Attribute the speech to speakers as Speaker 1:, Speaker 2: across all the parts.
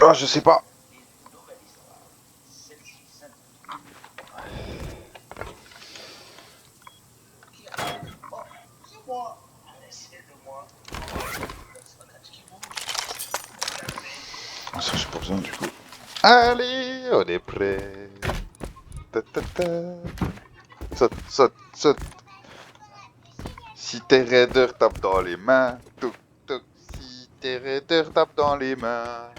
Speaker 1: Ah, je sais pas. Ça, j'ai pas besoin du coup. Allez, on est prêt. Ta, ta, ta. Saute, saute, saute. Si t'es raider, tape dans les mains. Toc, toc. Si t'es raider, tape dans les mains.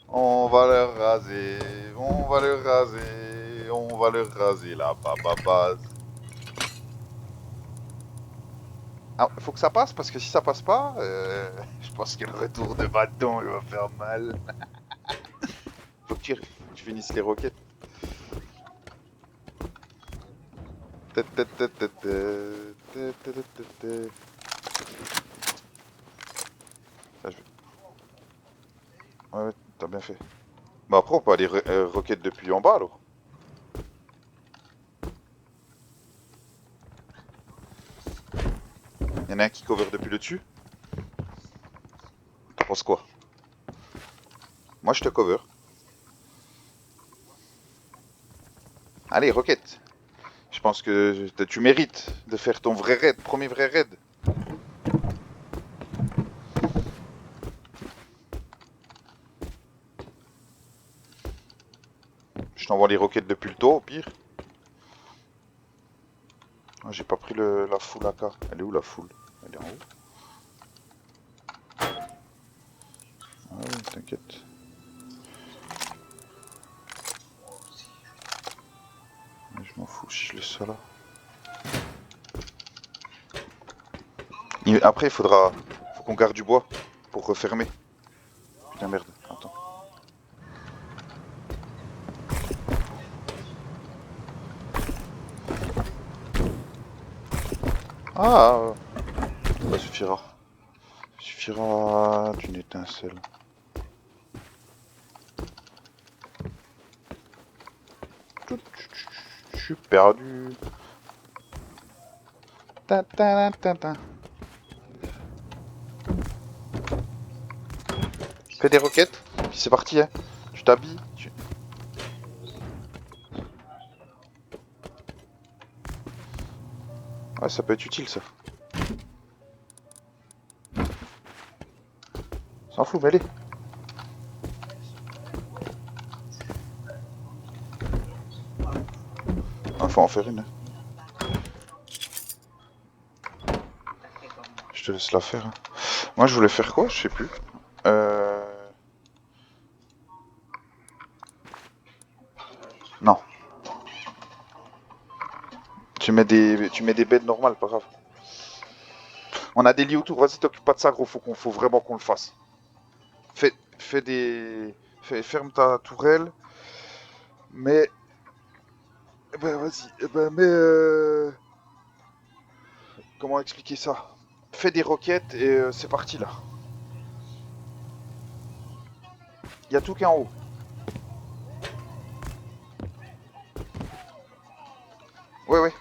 Speaker 1: On va le raser, on va le raser, on va le raser la base. Ah, faut que ça passe parce que si ça passe pas, je pense que le retour de bâton il va faire mal. Faut que tu finisses les roquettes. Ah, ouais, ouais, t'as bien fait. Bah après on peut aller roquettes depuis en bas alors. Y'en a un qui cover depuis le dessus. T'en penses quoi? Moi je te cover. Allez, roquette. Je pense que tu mérites de faire ton vrai raid, premier vrai raid. Je t'envoie les roquettes depuis le toit au pire. Ah, j'ai pas pris la full AK. Elle est où la full? Elle est en haut. Ah oui, t'inquiète. Mais je m'en fous si je laisse ça là. Après, faut qu'on garde du bois pour refermer. Putain, merde, attends. Ah, ça suffira. Ça suffira d'une étincelle. Je suis perdu. Ta ta ta ta. Fais des roquettes, puis c'est parti, hein. Tu t'habilles. Ouais, ça peut être utile ça. S'en fout, mais allez. Ah, faut en faire une. Hein. Je te laisse la faire. Hein. Moi, je voulais faire quoi? Je sais plus. Non. Tu mets des beds normales, pas grave. On a des lits autour, vas-y, t'occupe pas de ça, gros, faut vraiment qu'on le fasse. Fais des. Ferme ta tourelle, mais. Eh ben, vas-y, eh ben, mais. Comment expliquer ça? Fais des roquettes et c'est parti là. Il y a tout qui est en haut. Ouais, ouais.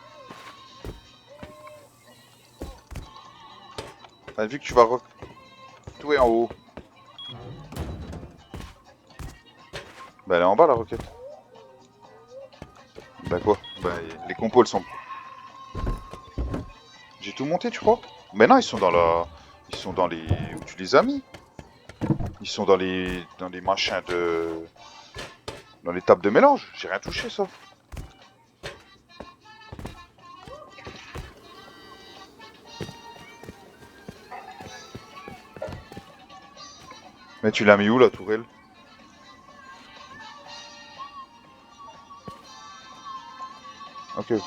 Speaker 1: Ah, vu que tu vas. Tout est en haut. Bah, elle est en bas la roquette. Bah, quoi? Bah, les compos elles sont. J'ai tout monté, tu crois? Mais non, ils sont dans la. Ils sont dans les. Où tu les as mis? Ils sont dans les. Dans les machins de. Dans les tables de mélange. J'ai rien touché, ça. Mais tu l'as mis où, la tourelle? Ok, ok.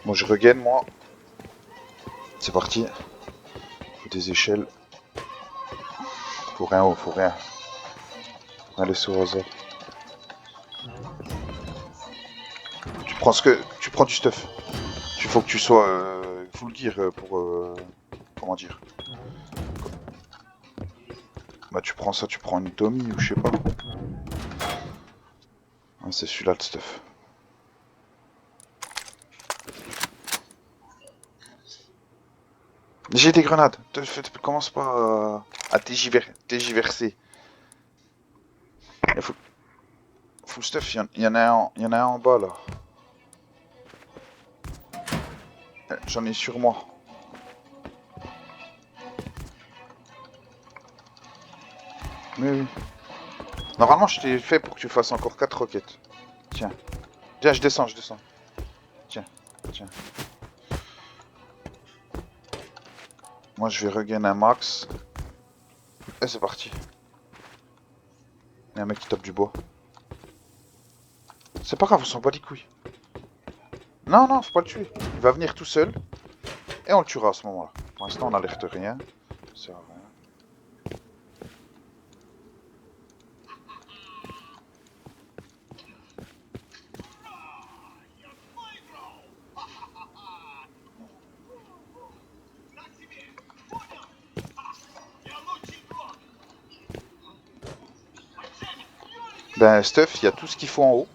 Speaker 1: Bon, je regagne, moi. C'est parti. Faut des échelles. Faut rien, oh, faut rien. Faut rien laisser au hasard. Tu prends ce que. Tu prends du stuff. Il faut que tu sois full gear pour. Comment dire? Bah, tu prends ça, tu prends une Tommy ou je sais pas. Ah, c'est celui-là le stuff. J'ai des grenades. Commence pas à TJ-verser. Il faut, full stuff, il y en a il y en a un en bas là. J'en ai sur moi. Mais oui. Normalement, je t'ai fait pour que tu fasses encore 4 roquettes. Tiens. Tiens, je descends, je descends. Tiens, tiens. Moi, je vais regain un max. Et c'est parti. Il y a un mec qui tape du bois. C'est pas grave, on s'en bat les couilles. Non, non, faut pas le tuer. Il va venir tout seul. Et on le tuera à ce moment-là. Pour l'instant, on n'alerte rien. Ça sert à rien. Ben, Stuff, il y a tout ce qu'il faut en haut.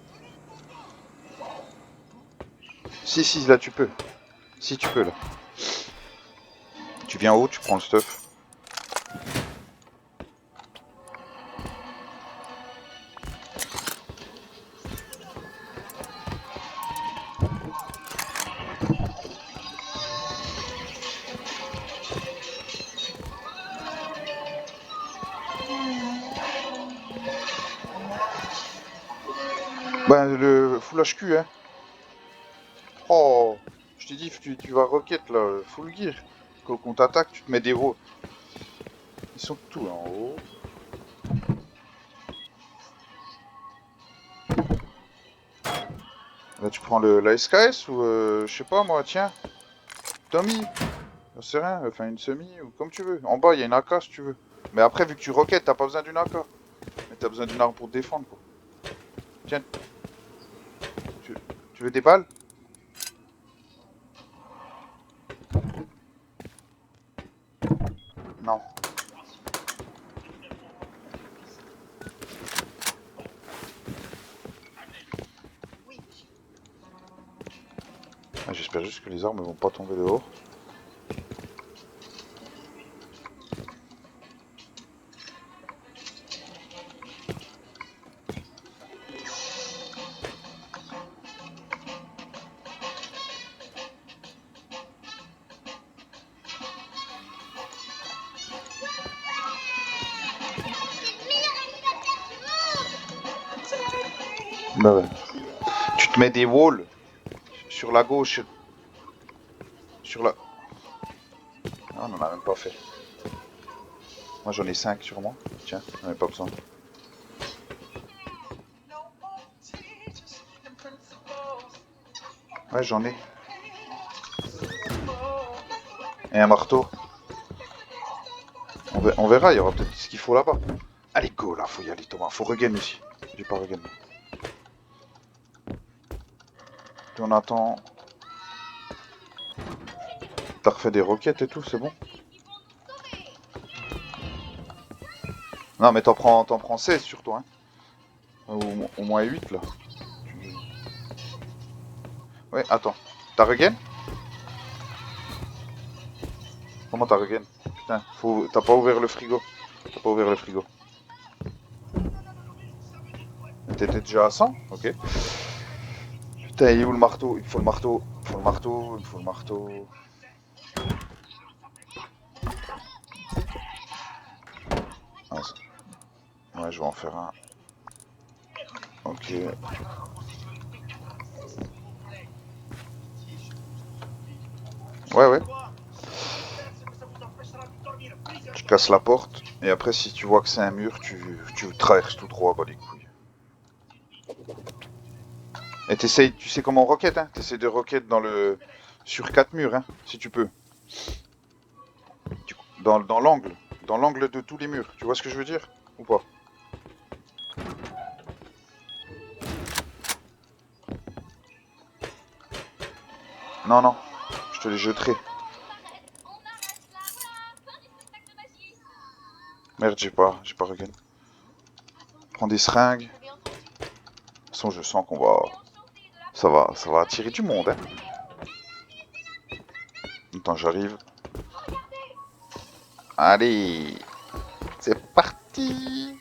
Speaker 1: Si, là, tu peux. Si, tu peux, là. Tu viens en haut, tu prends le stuff. Ben, le full HQ, hein. Oh, je t'ai dit, tu vas rocket, là, full gear. Quand on t'attaque, tu te mets des roues. Ils sont tous en haut. Là, tu prends la SKS ou, je sais pas, moi, tiens. Tommy, j'en sais rien, enfin une semi ou comme tu veux. En bas, il y a une AK si tu veux. Mais après, vu que tu roquettes, t'as pas besoin d'une AK. Mais t'as besoin d'une arme pour te défendre, quoi. Tiens, tu, tu veux des balles? Non. Ah, j'espère juste que les armes vont pas tomber dehors. Bah ouais. Tu te mets des walls sur la gauche. Sur la... Ah, on en a même pas fait. Moi j'en ai 5 sur moi. Tiens, j'en ai pas besoin. Ouais, j'en ai. Et un marteau. On verra, il y aura peut-être ce qu'il faut là-bas. Allez, go là, faut y aller Thomas. Faut regain aussi. J'ai pas regain. Puis on attend. T'as refait des roquettes et tout, c'est bon? Non mais t'en prends 16 sur toi, hein. Au moins 8 là. Ouais, attends. T'as regain? Comment t'as regain? Putain, t'as pas ouvert le frigo. T'as pas ouvert le frigo. T'étais déjà à 100? Ok. Putain, il est où le marteau? Il faut le marteau. Il faut le marteau. Il faut le marteau. Ah, ouais, je vais en faire un. Ok. Ouais, ouais. Tu casses la porte. Et après, si tu vois que c'est un mur, tu traverses tout droit, bah les couilles. Et t'essayes, tu sais comment on roquette, hein? T'essayes de roquette dans le... sur 4 murs, hein, si tu peux. Dans l'angle. Dans l'angle de tous les murs. Tu vois ce que je veux dire? Ou pas? Non, non. Je te les jeterai. Merde, j'ai pas regain. Prends des seringues. De toute façon, je sens qu'on va... ça va attirer du monde, hein. Attends, j'arrive. Allez, c'est parti.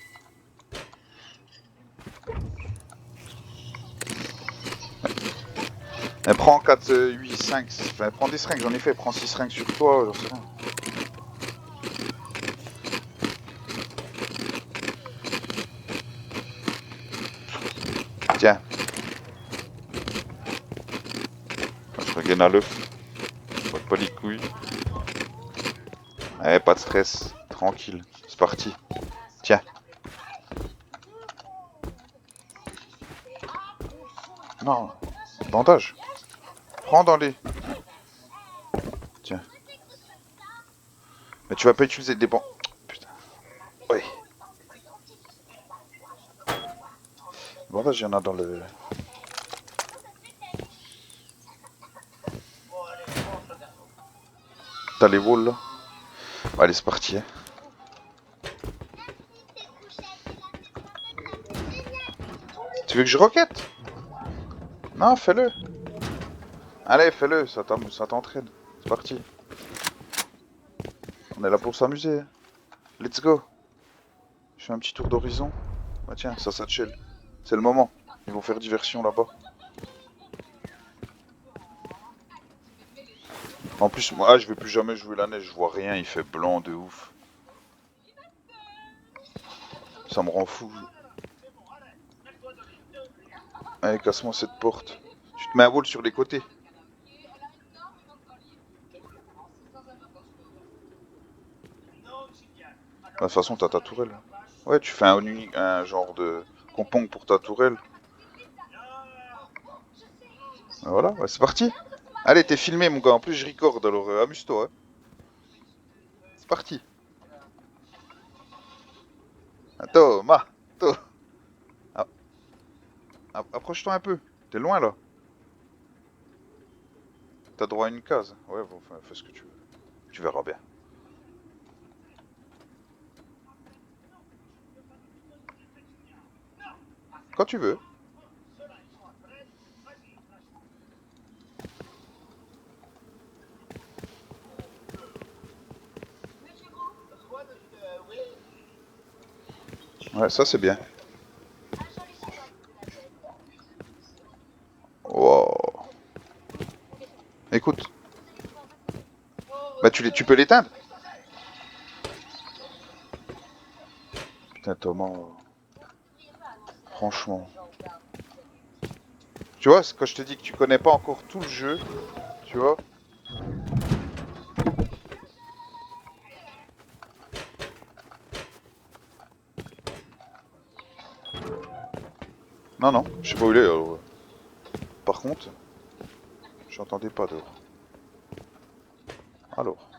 Speaker 1: Prends 4, 8, 5, enfin, prends des seringues, j'en ai fait, prends 6 seringues sur toi, j'en sais rien. Tiens, je regagne à l'œuf, pas les couilles. Ouais, pas de stress, tranquille, c'est parti. Tiens. Non, bandage. Prends dans les... Tiens. Mais tu vas pas utiliser des bandes. Putain. Ouais. Bandage, il y en a dans le... T'as les walls là. Allez, c'est parti. Hein. Tu veux que je roquette? Non, fais-le. Allez, fais-le, ça t'entraîne. C'est parti. On est là pour s'amuser. Hein. Let's go. Je fais un petit tour d'horizon. Bah tiens, ça chill. C'est le moment. Ils vont faire diversion là-bas. En plus, moi, je vais plus jamais jouer la neige. Je vois rien, il fait blanc de ouf. Ça me rend fou. Allez, casse-moi cette porte. Tu te mets un wall sur les côtés. De toute façon, t'as ta tourelle. Ouais, tu fais un genre de compong pour ta tourelle. Voilà, ouais, c'est parti. Allez, t'es filmé, mon gars. En plus, je record, alors amuse-toi. Hein. C'est parti. Thomas, ah, approche-toi un peu. T'es loin là. T'as droit à une case. Ouais, bon, enfin, fais ce que tu veux. Tu verras bien. Quand tu veux. Ouais, ça c'est bien. Wow. Écoute. Bah tu peux l'éteindre. Putain Thomas. Franchement. Tu vois, quand je te dis que tu connais pas encore tout le jeu, tu vois. Non, non, je sais pas où il est. Par contre, j'entendais pas dehors. Alors.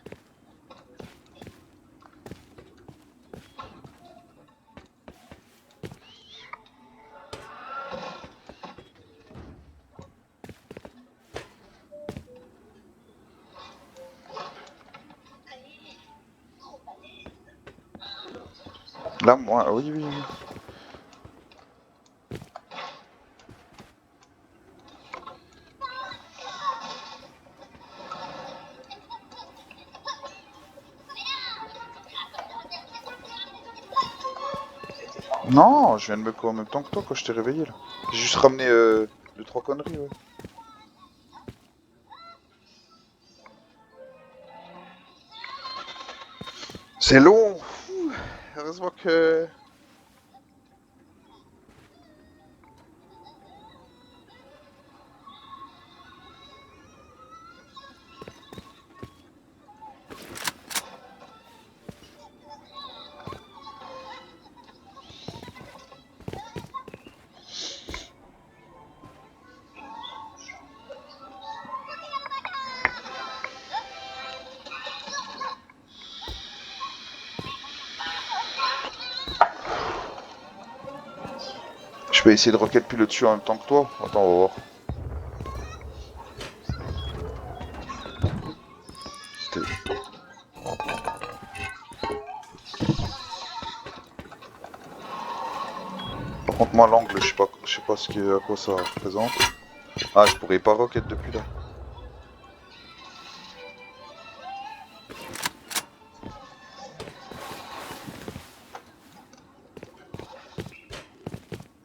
Speaker 1: Là, moi, oui, oui, oui. Non, je viens de me courir en même temps que toi quand je t'ai réveillé là. J'ai juste ramené 2-3 conneries, ouais. C'est long. Heureusement que... Je peux essayer de rocket puis le dessus en même temps que toi. Attends, on va voir. Par contre, moi, l'angle, je sais pas à quoi ça représente. Ah, je pourrais pas rocket depuis là.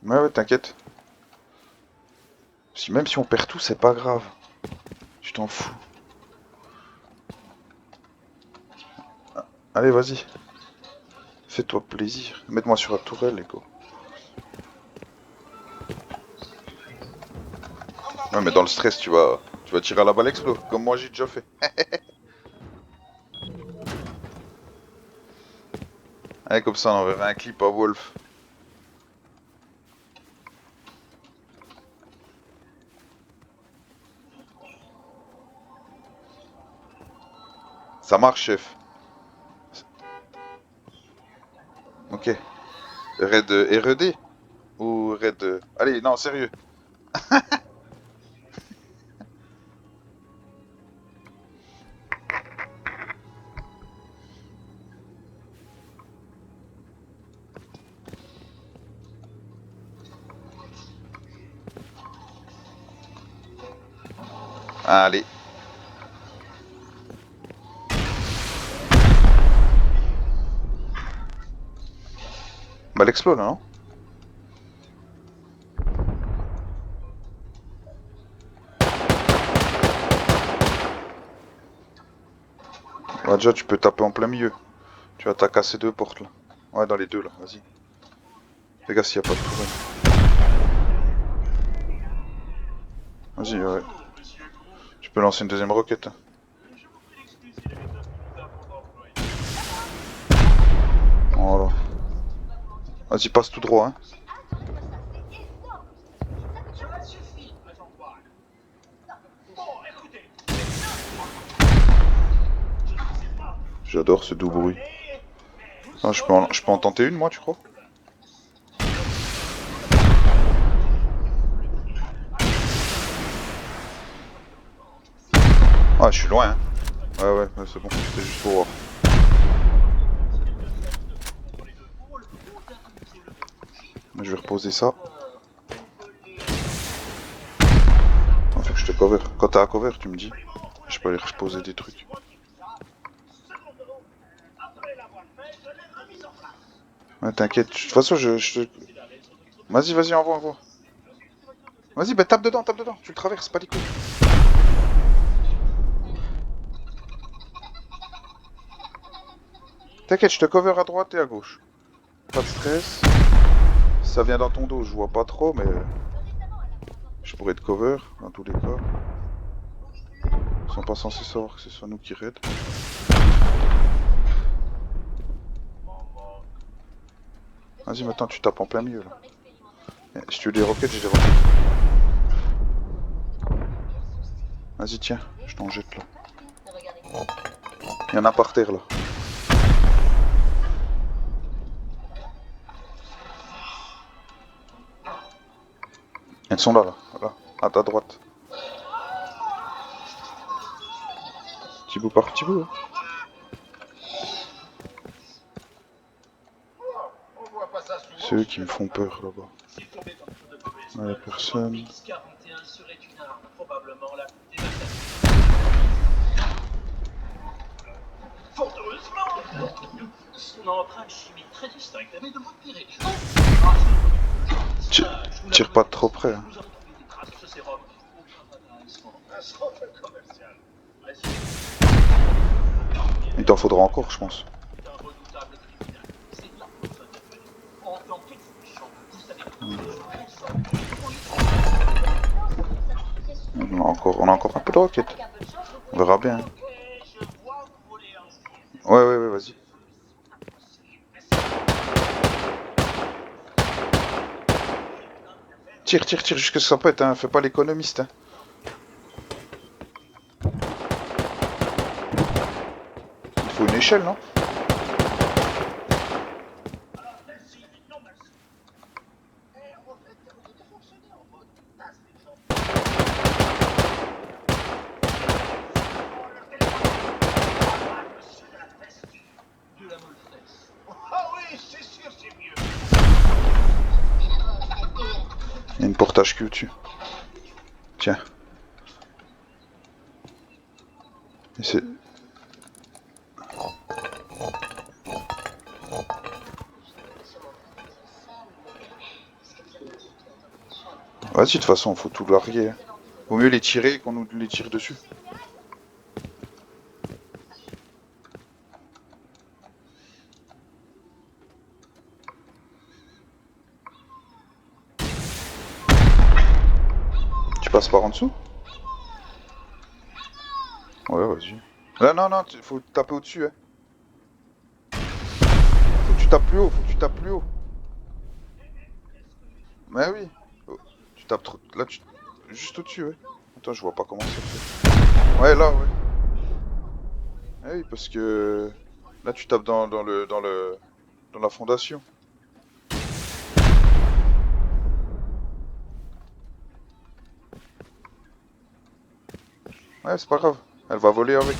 Speaker 1: Ouais, t'inquiète. Même si on perd tout, c'est pas grave. Tu t'en fous. Allez, vas-y. Fais-toi plaisir. Mets-moi sur la tourelle, les gars. Ouais, mais dans le stress, tu vas tirer à la balle explo, comme moi j'ai déjà fait. Allez, comme ça, on enverra un clip à Wolf. Ça marche, chef. Ok. Raid R.E.D. ou Raid... Allez, non, sérieux. Allez. Bah, l'explo, là, non? Ouais, déjà, tu peux taper en plein milieu. Tu vas t'as cassé deux portes, là. Ouais, dans les deux, là, vas-y. Fais gaffe s'il n'y a pas de tourelle. Vas-y, ouais. Tu peux lancer une deuxième roquette. Hein. Voilà. Vas-y, passe tout droit, hein. J'adore ce doux bruit. Ah, je peux en tenter une, moi, tu crois? Ah, je suis loin, hein. Ouais, c'est bon. C'était juste pour voir. Je vais reposer ça. Attends, faut que je te cover. Quand t'as à cover, tu me dis. Je peux aller reposer des trucs. Ouais, t'inquiète. De toute façon, je te... Vas-y, envoie. Vas-y, bah tape dedans. Tu le traverses, pas les couilles. T'inquiète, je te cover à droite et à gauche. Pas de stress. Ça vient dans ton dos, je vois pas trop, mais... Je pourrais te cover, dans tous les cas. Ils sont pas censés savoir que ce soit nous qui raid. Vas-y, maintenant tu tapes en plein milieu, là. Si tu veux des roquettes, j'ai des roquettes. Vas-y, tiens, je t'en jette, là. Il y en a par terre, là. Elles sont là, à ta droite. Petit bout par petit bout. Hein. C'est eux qui me font peur là-bas. Ouais, personne. Tire pas de trop près. Hein. Il t'en faudra encore, je pense. On a encore un peu de roquettes. On verra bien. Ouais, vas-y. Tire jusque ça pète, hein. Fais pas l'économiste. Hein. Il faut une échelle, non? Il y a une porte HQ au-dessus. Tiens. Et c'est... Vas-y, de toute façon, faut tout larguer. Hein. Vaut mieux les tirer qu'on nous les tire dessus. Tu passes par en dessous? Ouais, vas-y. Là, non, non, faut taper au-dessus, hein. Faut que tu tapes plus haut, faut que tu tapes plus haut. Mais oui. Oh, tu tapes trop. Là, tu. Juste au-dessus, ouais. Attends, je vois pas comment ça se fait. Ouais, là, ouais. Ah oui, parce que. Là, tu tapes dans la fondation. Ouais, c'est pas grave. Elle va voler avec.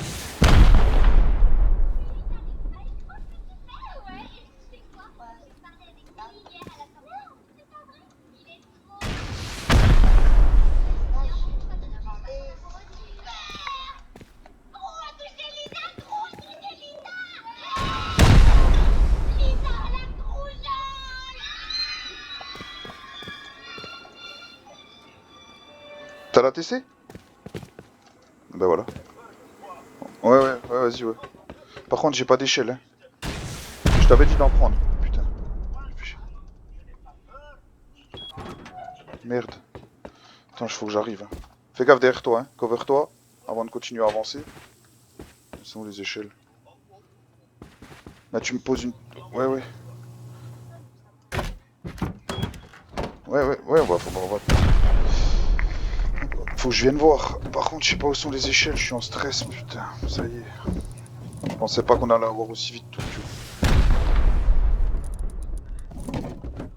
Speaker 1: T'as la TC? Ben voilà. Ouais, ouais, ouais, vas-y, ouais. Par contre, j'ai pas d'échelle, hein. Je t'avais dit d'en prendre. Putain. Merde. Attends, il faut que j'arrive. Hein. Fais gaffe derrière toi, hein. Cover-toi avant de continuer à avancer. Où sont les échelles? Là, tu me poses une. Ouais, ouais. Ouais, ouais, ouais, faut que je vienne voir. Par contre, je sais pas où sont les échelles, je suis en stress, putain. Ça y est. Je pensais pas qu'on allait avoir aussi vite tout, tu vois.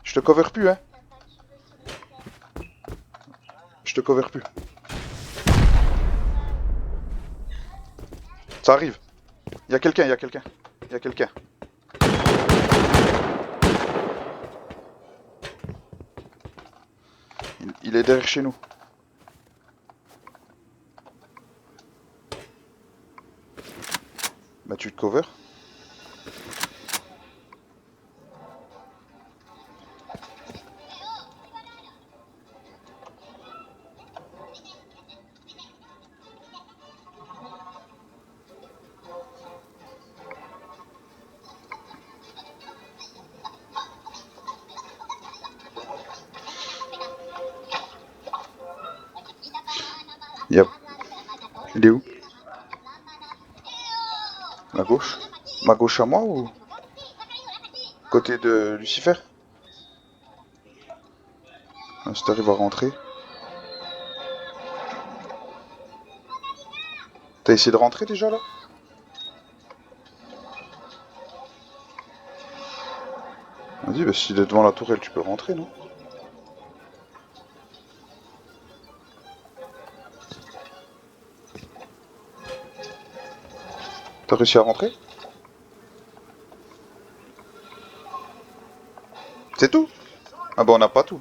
Speaker 1: Je te cover plus, hein. Je te cover plus. Ça arrive. Y a quelqu'un, y a quelqu'un. Y a quelqu'un. Il est derrière chez nous. Bah, tu te cover. Yep. Il est où? Ma gauche? Ma gauche à moi ou côté de Lucifer? Ah, si t'arrives à rentrer. T'as essayé de rentrer déjà là? Vas-y, bah s'il est devant la tourelle, tu peux rentrer, non? T'as réussi à rentrer? C'est tout? Ah bah on n'a pas tout.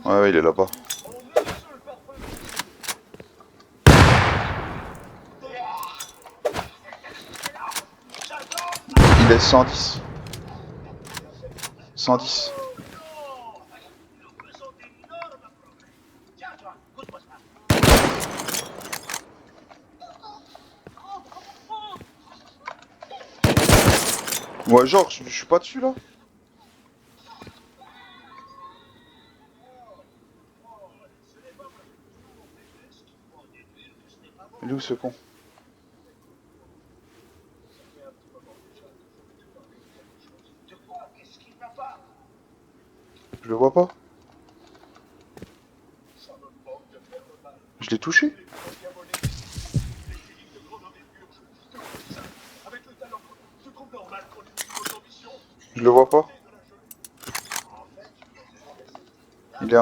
Speaker 1: Ouais, ouais, il est là-bas. Il est 110. 110. Ouais, genre, je suis pas dessus là. Il est où ce con? Je le vois pas. Je l'ai touché. Je le vois pas. Il est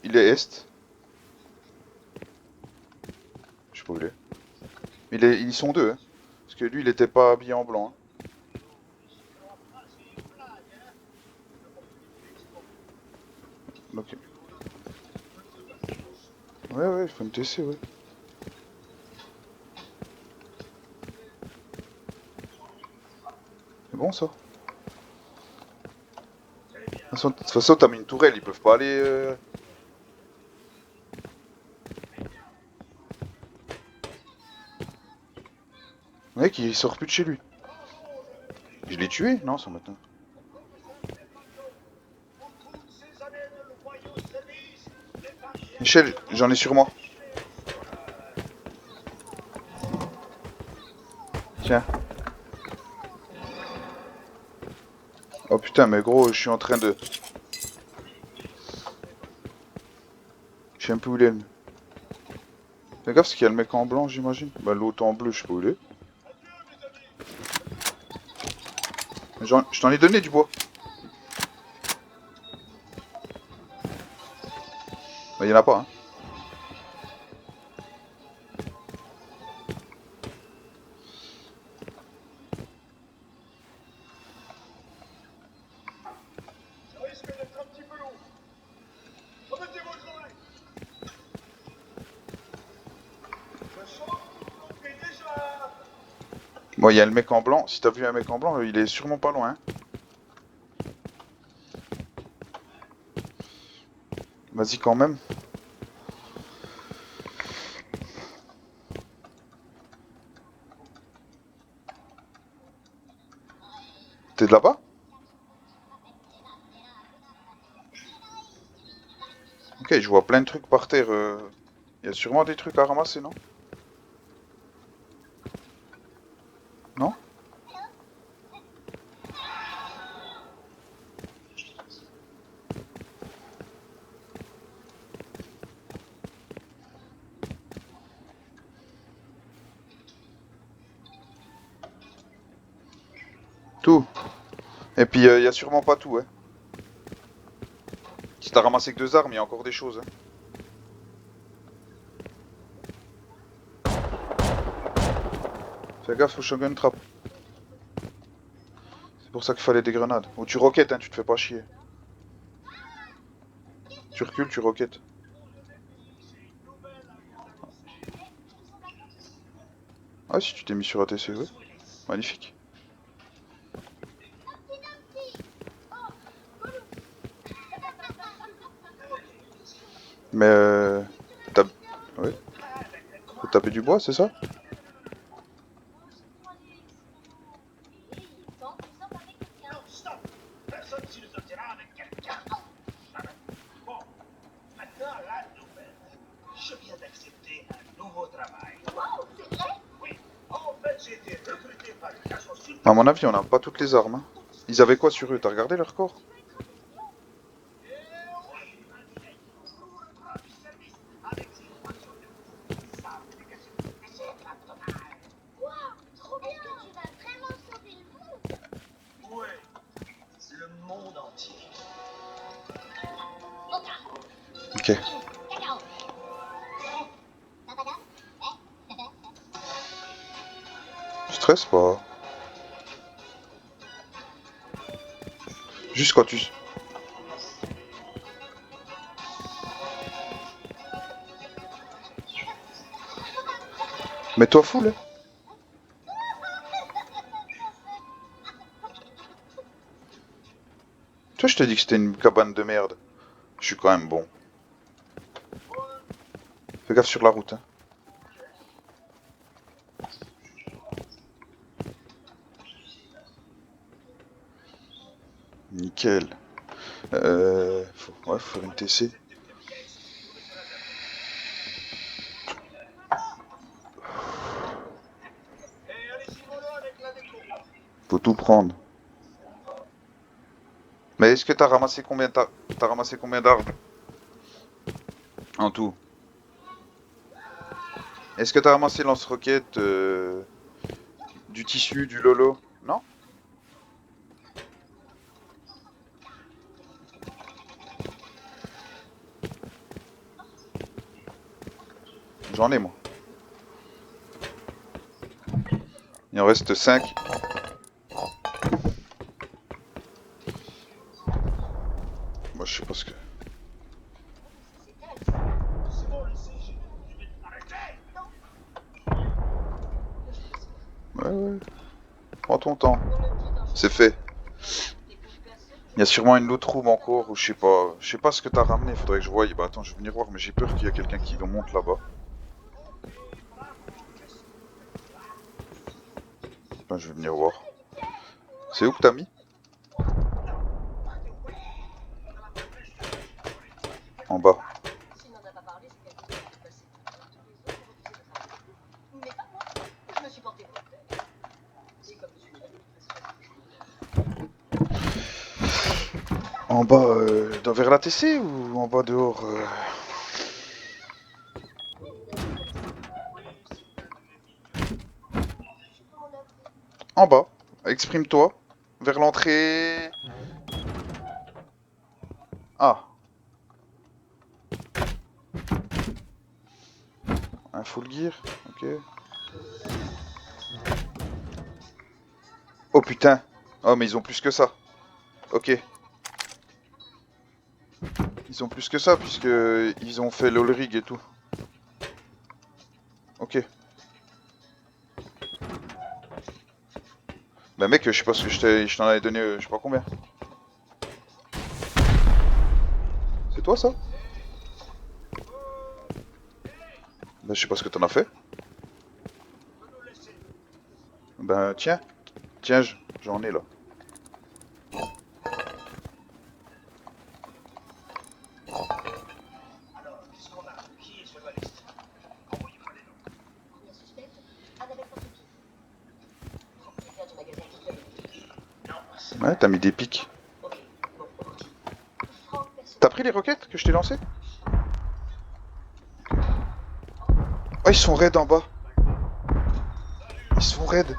Speaker 1: Il est est. Je sais pas où il est. Ils sont deux, hein. Parce que lui, il était pas habillé en blanc. Hein. Ok. Ouais, ouais, il faut me TC, ouais. bon ça. De toute façon, t'as mis une tourelle, ils peuvent pas aller... Le mec, il sort plus de chez lui. Je l'ai tué? Non, ce matin. Michel, j'en ai sur moi. Tiens. Oh putain, mais gros, je suis en train de... Je sais un peu où il est. Fais gaffe, parce qu'il y a le mec en blanc, j'imagine. Bah, l'autre en bleu, je sais pas où il est. Je t'en ai donné du bois. Bah, il y en a pas, hein. Bon, il y a le mec en blanc. Si t'as vu un mec en blanc, il est sûrement pas loin. Hein. Vas-y quand même. T'es de là-bas? Ok, je vois plein de trucs par terre. Il y a sûrement des trucs à ramasser, non? Non? Tout. Et puis, il y a sûrement pas tout, hein. Si t'as ramassé que 2 armes, il y a encore des choses, hein. Fais gaffe au shotgun trap. C'est pour ça qu'il fallait des grenades. Ou tu roquettes, hein, tu te fais pas chier. Tu recules, tu roquettes. Ah, si tu t'es mis sur ATC, oui. Magnifique. Mais t'as... Ouais. Faut taper du bois, c'est ça? À mon avis, on n'a pas toutes les armes. Hein. Ils avaient quoi sur eux? T'as regardé leur corps? Ok. Stress pas. Juste quand tu... Mets-toi full. Hein. Toi, je t'ai dit que c'était une cabane de merde. Je suis quand même bon. Fais gaffe sur la route. Hein. Nickel. Faut faire une TC. Faut tout prendre. Mais est-ce que t'as ramassé combien t'as ramassé combien d'armes en tout? Est-ce que t'as ramassé lance-roquette, du tissu, du lolo? Non? J'en ai moi. Il en reste 5. Moi je sais pas ce que... Ouais ouais. Prends ton temps. C'est fait. Il y a sûrement une autre room encore, ou je sais pas. Je sais pas ce que t'as ramené, faudrait que je voie. Bah attends, je vais venir voir, mais j'ai peur qu'il y a quelqu'un qui nous monte là-bas. Enfin, je vais venir voir. C'est où que t'as mis? En bas. En bas, vers la TC ou en bas dehors En bas. Exprime-toi. Vers l'entrée. Ah. Un full gear. Ok. Oh putain. Oh mais ils ont plus que ça. Ok. Ils ont plus que ça puisque ils ont fait l'all rig et tout. Ok. Bah mec, je sais pas ce que je t'en avais donné, je sais pas combien. C'est toi ça? Bah je sais pas ce que t'en as fait. Bah tiens. Tiens, j'en ai là. Ouais, t'as mis des pics. T'as pris les roquettes que je t'ai lancées? Oh, ils sont raides en bas. Ils sont raides.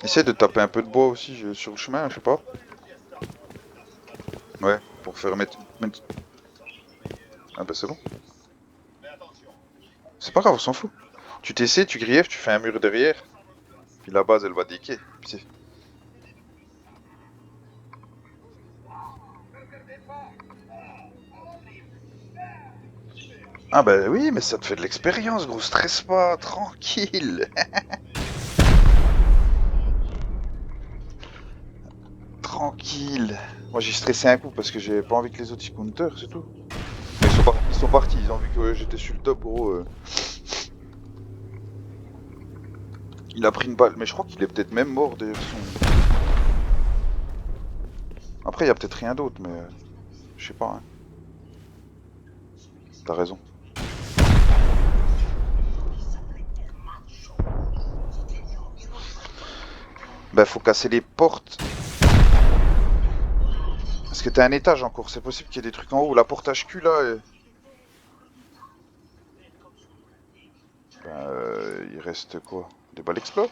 Speaker 1: Essaye de taper un peu de bois aussi sur le chemin, je sais pas. Ouais, pour faire mettre... Ah bah c'est bon. C'est pas grave, on s'en fout. Tu t'essaies, tu grièves, tu fais un mur derrière. Puis la base, elle va déquer. Ah bah oui, mais ça te fait de l'expérience, gros. Stresse pas, tranquille. Tranquille. Moi j'ai stressé un coup parce que j'avais pas envie que les autres y counter, c'est tout. Ils sont partis, ils ont vu que j'étais sur le top, gros. Il a pris une balle, mais je crois qu'il est peut-être même mort derrière son... Après, il y a peut-être rien d'autre, mais... je sais pas, hein. T'as raison. Bah faut casser les portes. Parce que t'as un étage encore, c'est possible qu'il y ait des trucs en haut. La porte HQ là... il reste quoi? Des balles explos?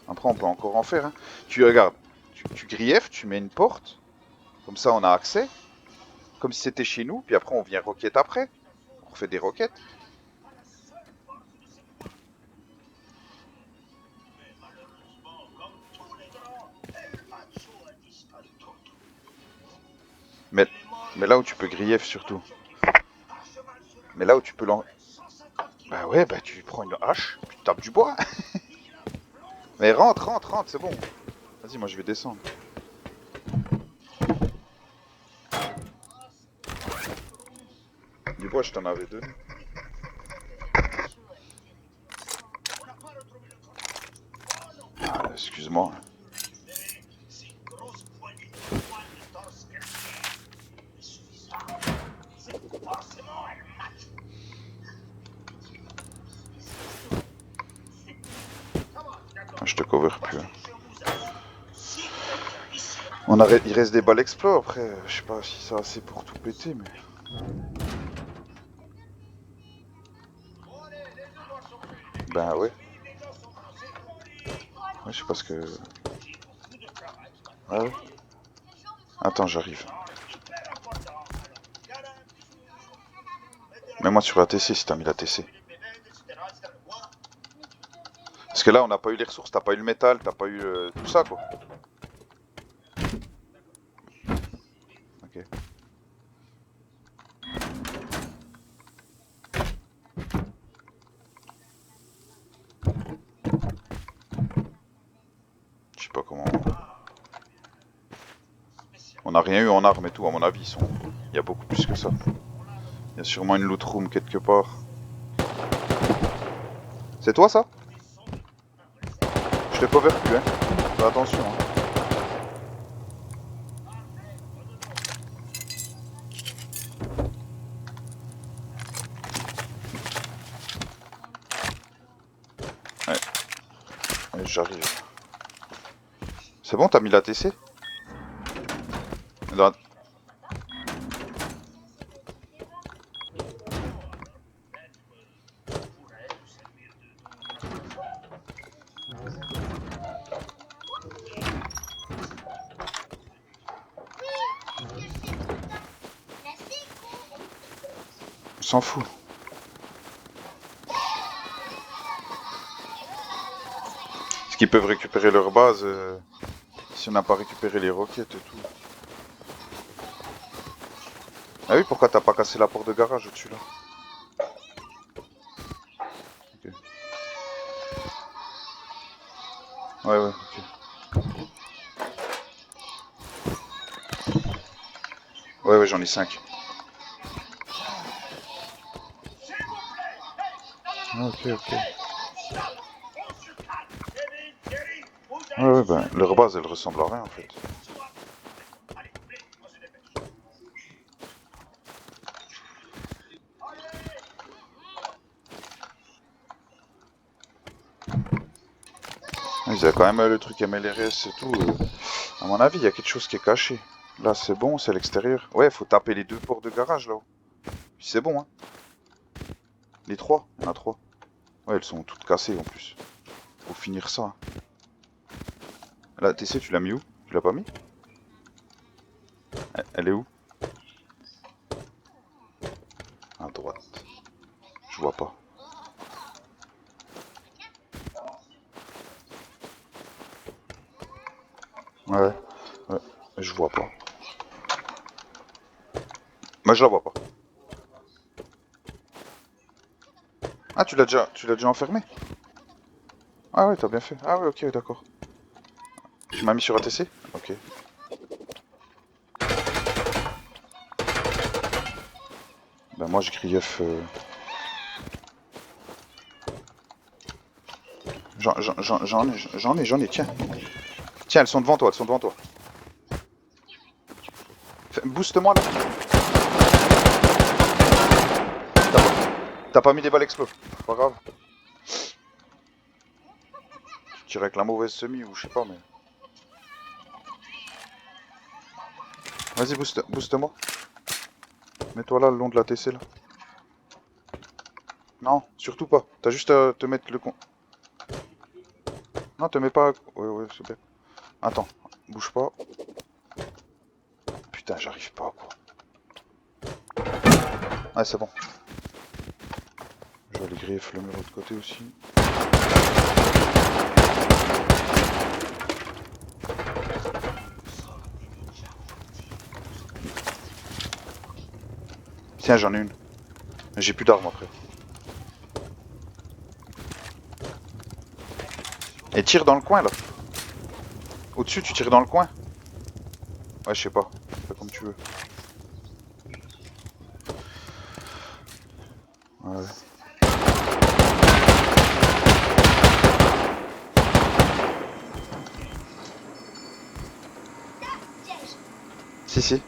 Speaker 1: Après on peut encore en faire, hein. Tu regardes, tu grièves, tu mets une porte. Comme ça on a accès. Comme si c'était chez nous, puis après on vient roquette après. On refait des roquettes. Mais, mais là où tu peux grief surtout. Mais là où tu peux l'en... Bah ouais, bah tu prends une hache, tu tapes du bois. Mais rentre, rentre, rentre, c'est bon. Vas-y, moi je vais descendre. Du bois, je t'en avais donné. Ah, excuse-moi. Je te cover plus. Il reste des balles explo après. Je sais pas si c'est assez pour tout péter, mais. Ben ouais. Ouais, je sais pas ce que. Ouais, ouais. Attends, j'arrive. Mets-moi sur la TC si t'as mis la TC. Parce que là, on n'a pas eu les ressources, t'as pas eu le métal, t'as pas eu tout ça, quoi. Ok. Je sais pas comment... On n'a rien eu en armes et tout, à mon avis, ils sont... Il y a beaucoup plus que ça. Il y a sûrement une loot room quelque part. C'est toi, ça? Je te cover plus, hein. Fais attention, hein. Ouais, ouais, j'arrive. C'est bon, t'as mis la TC? Dans- On s'en fout. Parce qu'ils peuvent récupérer leur base si on n'a pas récupéré les roquettes et tout. Ah oui, pourquoi t'as pas cassé la porte de garage au-dessus là? Ok. Ouais, ouais, ok. Ouais, ouais, j'en ai 5. Ok, ok. Ouais, ouais, ben, leur base elle ressemble à rien en fait. Ils avaient quand même le truc MLRS et tout. À mon avis, il y a quelque chose qui est caché. Là, c'est bon, c'est à l'extérieur. Ouais, faut taper les 2 portes de garage là-haut. Puis c'est bon, hein. Les 3, il y en a 3. Ouais, elles sont toutes cassées en plus. Faut finir ça, hein. La TC, tu l'as mis où? Tu l'as pas mis? Elle est où? À droite. Je vois pas. Ouais, ouais, je vois pas. Moi, je la vois pas. Ah, tu l'as déjà enfermé? Ah ouais, t'as bien fait. Ah ouais, ok, d'accord. Tu m'as mis sur ATC? Ok. Ben moi, je grief. J'en ai, tiens. Tiens, elles sont devant toi, elles sont devant toi. Booste-moi là. T'as pas mis des balles explos. Pas grave. Tu tires avec la mauvaise semi ou je sais pas, mais. Vas-y, booste-moi. Mets-toi là, le long de la TC là. Non, surtout pas. T'as juste à te mettre le con. Non, te mets pas. Ouais, ouais, c'est bien. Attends, bouge pas. Putain, j'arrive pas quoi. Ah, c'est bon. Je vais aller griffer le mur de l'autre côté aussi. Tiens, j'en ai une. J'ai plus d'armes après. Et tire dans le coin là. Au-dessus, tu tires dans le coin. Ouais, je sais pas. Fais comme tu veux. Ouais. Si, si.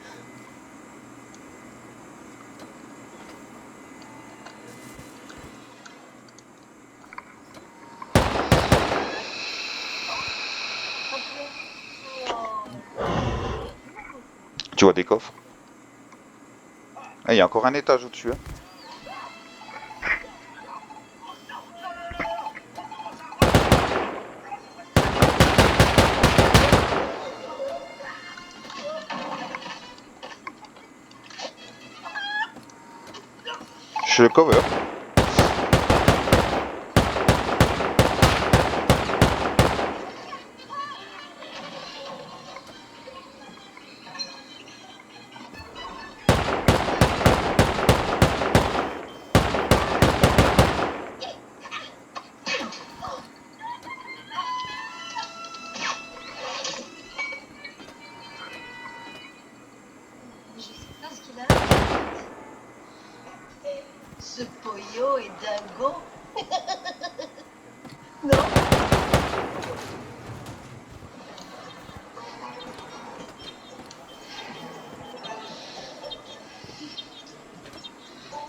Speaker 1: Tu vois des coffres. Ah, il y a encore un étage au-dessus. Hein. Je le cover.
Speaker 2: Non.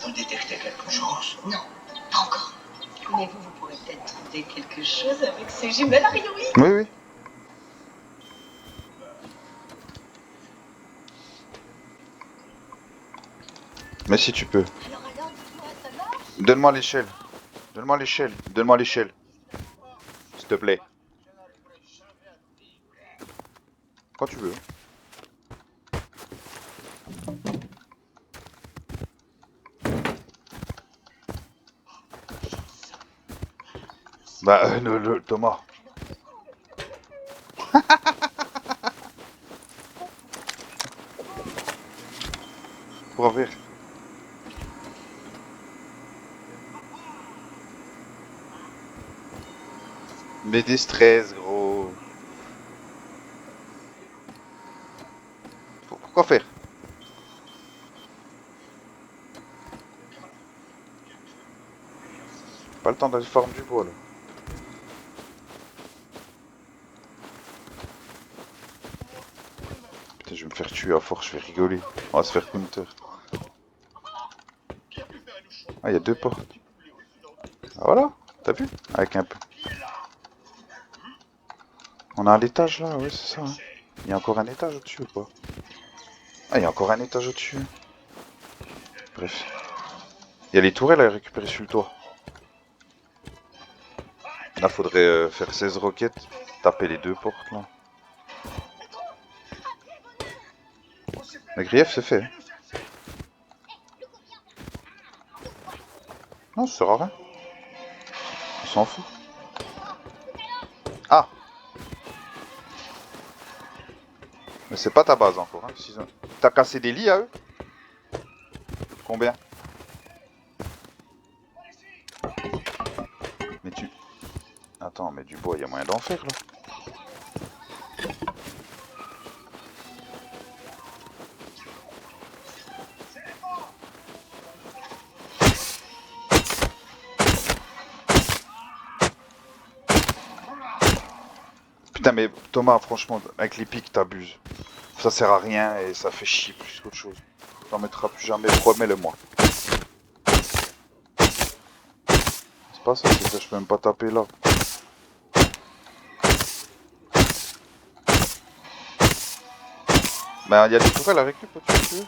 Speaker 3: Vous détectez quelque chose?
Speaker 2: Non, pas encore. Mais vous pourrez peut-être trouver quelque chose avec ces jumelles Ariori.
Speaker 1: Oui, oui. Mais si tu peux.
Speaker 2: Alors, dis-moi, ça marche?
Speaker 1: Donne-moi l'échelle. Donne-moi l'échelle. Donne-moi l'échelle. S'il te plaît. Quand tu veux. Bah, Thomas. Pour ouvrir. Mais des stress, gros. Pourquoi faire? Pas le temps d'aller forme du bois, là. Putain, je vais me faire tuer à force, je vais rigoler. On va se faire counter. Ah, il y a 2 portes. Ah, voilà, t'as vu? Avec un peu. On a un étage là, ouais, c'est ça. Hein. Il y a encore un étage au-dessus ou pas? Ah, il y a encore un étage au-dessus. Bref. Il y a les tourelles à récupérer sur le toit. Là, faudrait faire 16 roquettes, taper les 2 portes là. Le grief, c'est fait. Non, ça sert à rien. On s'en fout. Ah! Mais c'est pas ta base encore. Hein. T'as cassé des lits à eux? Combien? Mais tu... Attends, mais du bois, il y a moyen d'en faire là. Putain, mais Thomas, franchement, avec les pics, t'abuses. Ça sert à rien et ça fait chier plus qu'autre chose. T'en mettras plus jamais, promets-le-moi. C'est pas ça, c'est ça, je peux même pas taper là. Ben, il y a des tourelles à récup, tu veux?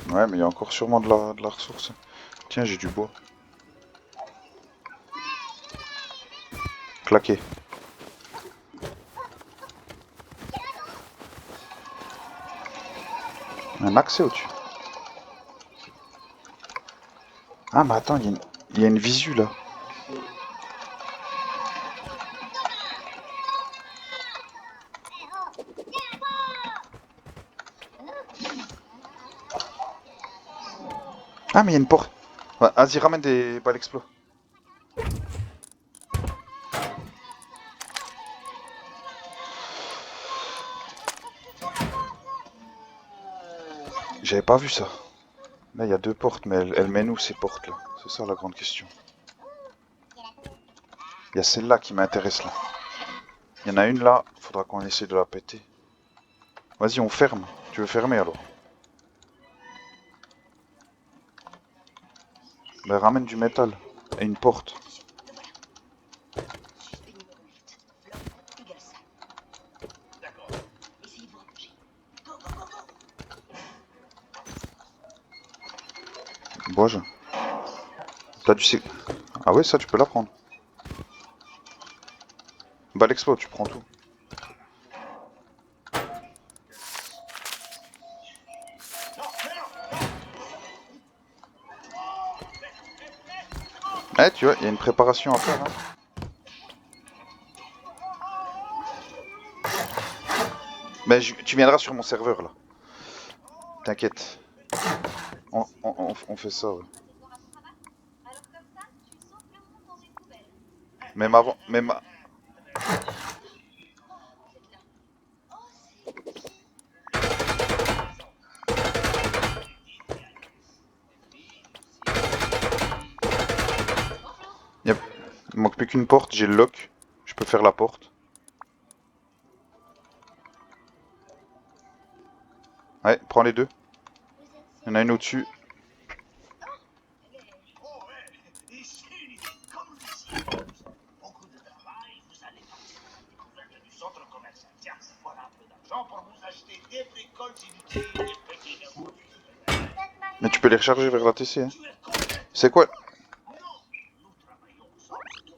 Speaker 1: Ouais, mais il y a encore sûrement de la ressource. Tiens, j'ai du bois. Claqué. Un accès au-dessus. Ah, mais attends, il y a une visu là. Ah, mais il y a une porte. Ouais, vas-y, ramène des balles explos. J'avais pas vu ça. Là, il y a 2 portes, mais elles mènent où ces portes là? C'est ça la grande question. Il y a celle-là qui m'intéresse là. Il y en a une là, faudra qu'on essaie de la péter. Vas-y, on ferme. Tu veux fermer alors? Ben, ramène du métal. Et une porte. Bois. T'as du sé... Ah ouais, ça tu peux la prendre. Balle explo, tu prends tout. Eh, tu vois, il y a une préparation à faire. Hein. Mais tu viendras sur mon serveur là. T'inquiète. On fait ça, ouais. Même avant... Même... Il manque plus qu'une porte, j'ai le lock. Je peux faire la porte. Ouais, prends les deux. Il y en a une au-dessus.
Speaker 3: Oh, ouais. Ici, comme ici, beaucoup de travail, vous allez participer à la découverte du centre commercial. Tiens, voilà un peu d'argent pour vous acheter des bricoles inutiles, des petits nouveaux.
Speaker 1: Mais tu peux les recharger vers la TC. Hein.
Speaker 3: Tu es complètement...
Speaker 1: C'est quoi?
Speaker 3: Non, nous travaillons ensemble, c'est tout.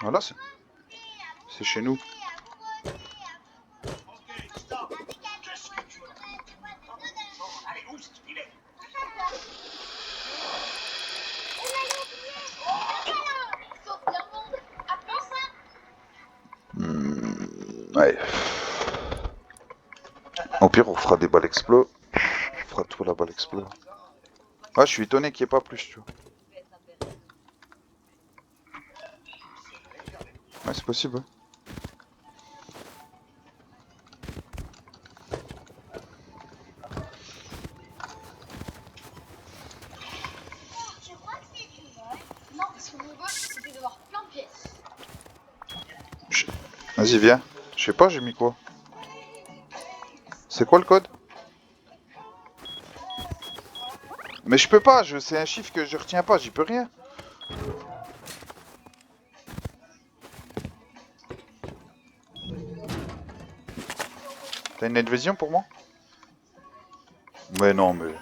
Speaker 1: Voilà, c'est chez nous.
Speaker 3: Ok, stop. Qu'est-ce que tu as? Allez, où est-ce qu'il est?
Speaker 1: Ouais. Au pire, on fera des balles explos. On fera tout à la balle explos. Ah, je suis étonné qu'il n'y ait pas plus, tu vois. Ouais, c'est possible. Ouais.
Speaker 4: Je crois que c'est du vol. Non, parce que mon vol, c'était d'avoir plein de pièces.
Speaker 1: Vas-y, viens. Je sais pas, j'ai mis quoi. C'est quoi le code? Mais je peux pas, c'est un chiffre que je retiens pas, j'y peux rien. T'as une vision pour moi? Mais non, mais...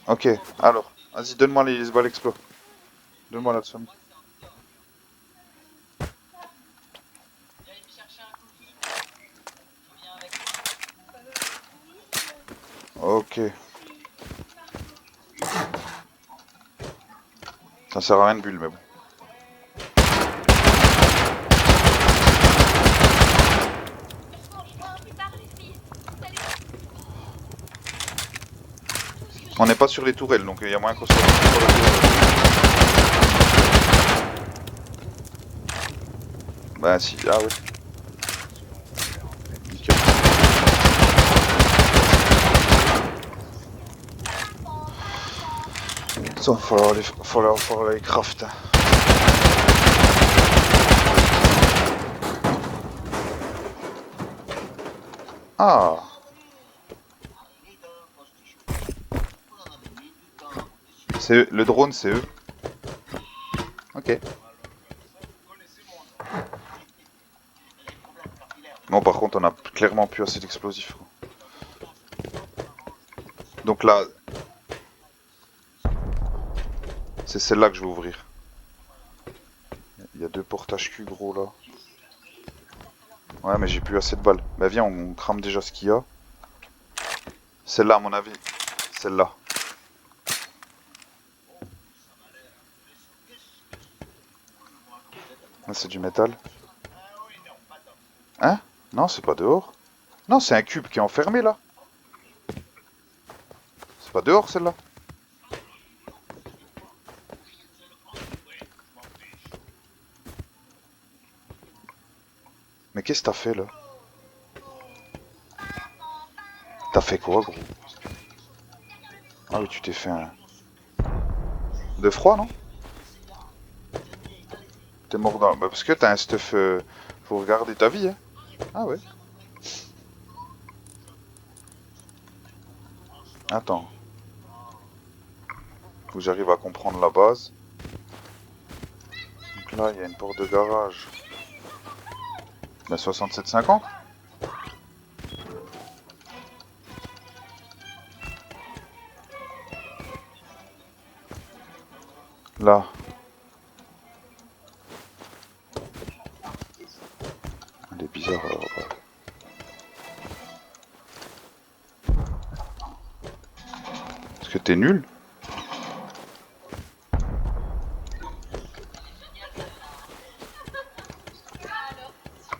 Speaker 1: Ok, alors, vas-y, donne-moi les balles explos. Donne-moi la somme. Ok. Ça sert à rien de bulle, mais bon. On n'est pas sur les tourelles, donc il y a moyen qu'on soit sur la tourelle. Bah si, ah ouais. Nickel. Ça, il va falloir les craft. Ah, c'est eux. Le drone, c'est eux. Ok. Bon, par contre, on a clairement plus assez d'explosifs. Donc là, c'est celle-là que je vais ouvrir. Il y a deux portages cul gros là. Ouais, mais j'ai plus assez de balles. Bah viens, on crame déjà ce qu'il y a. Celle-là, à mon avis. Celle-là. Là, c'est du métal. Hein? Non, c'est pas dehors. Non, c'est un cube qui est enfermé là. C'est pas dehors celle-là. Mais qu'est-ce que t'as fait là? T'as fait quoi, gros? Ah oui, tu t'es fait un... De froid, non? T'es mort dans... Bah, parce que t'as un stuff... Faut regarder ta vie, hein. Ah ouais. Attends. Faut que j'arrive à comprendre la base. Donc là, il y a une porte de garage. La 6750. Là. Elle est bizarre. Est-ce que t'es nul?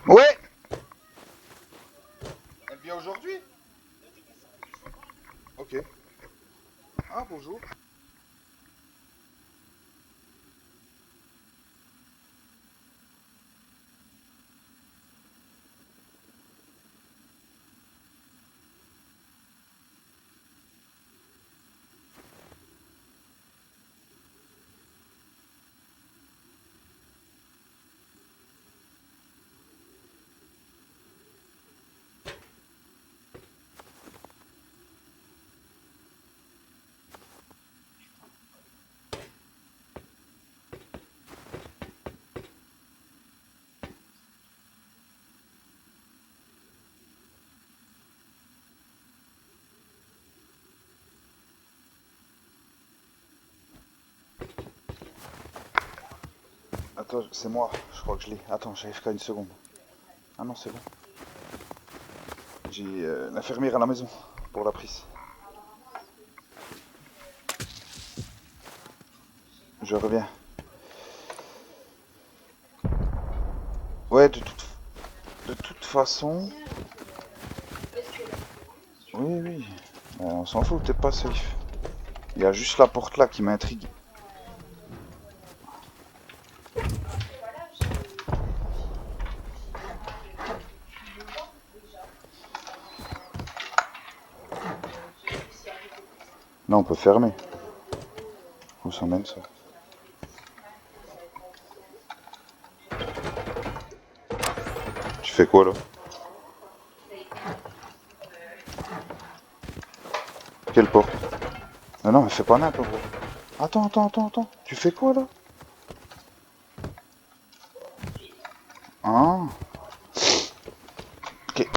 Speaker 1: Ouais. Elle vient aujourd'hui? Ok. Ah, bonjour. Attends, c'est moi, je crois que je l'ai. Attends, j'ai FK une seconde. Ah non, c'est bon. J'ai l'infirmière à la maison pour la prise. Je reviens. Ouais, de toute façon... Oui, oui. On s'en fout, t'es pas safe. Il y a juste la porte là qui m'intrigue. Là, on peut fermer. Où ça mène ça? Tu fais quoi là? Quelle porte? Non, non, mais fais pas n'importe quoi. Attends. Tu fais quoi là? Ah, ok.